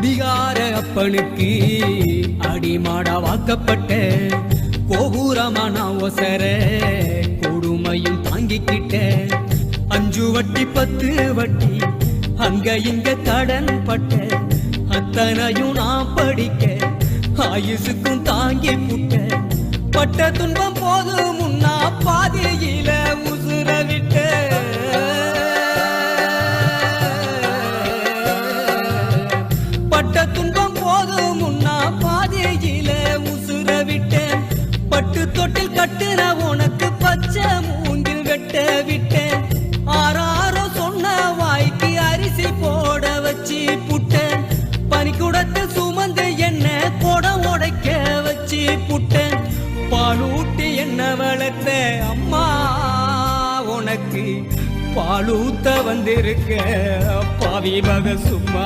குடிகார அப்பனுக்கு அடிமாடா வாக்கப்பட்ட கோபுரமான ஒசர கொடுமையும் தாங்கிக்கிட்ட 5 வட்டி 10 வட்டி அங்க இங்க கடன் பட்ட அத்தனையும் நான் படிக்க ஆயுசுக்கும் தாங்கி புட்ட பட்ட துன்பம் போது முன்னா பாதியில உசுர விட்ட பட்ட துன்பம் போது முன்னா பாதியில உசுர விட்ட பட்டு தொட்டில் கட்டுற உனக்கு பச்சை மூங்கில் வெட்ட விட்டேன் ஆறாரோ சொன்ன வாய்க்கு அரிசி போட வச்சு புட்டேன் பனிக்குடத்தில் சுமந்து என்ன கொடம் உடைக்க வச்சு புட்டேன் பாலூட்டி என்ன வளர்த்த அம்மா உனக்கு பாலூத்த வந்திருக்க பாவி வக சும்மா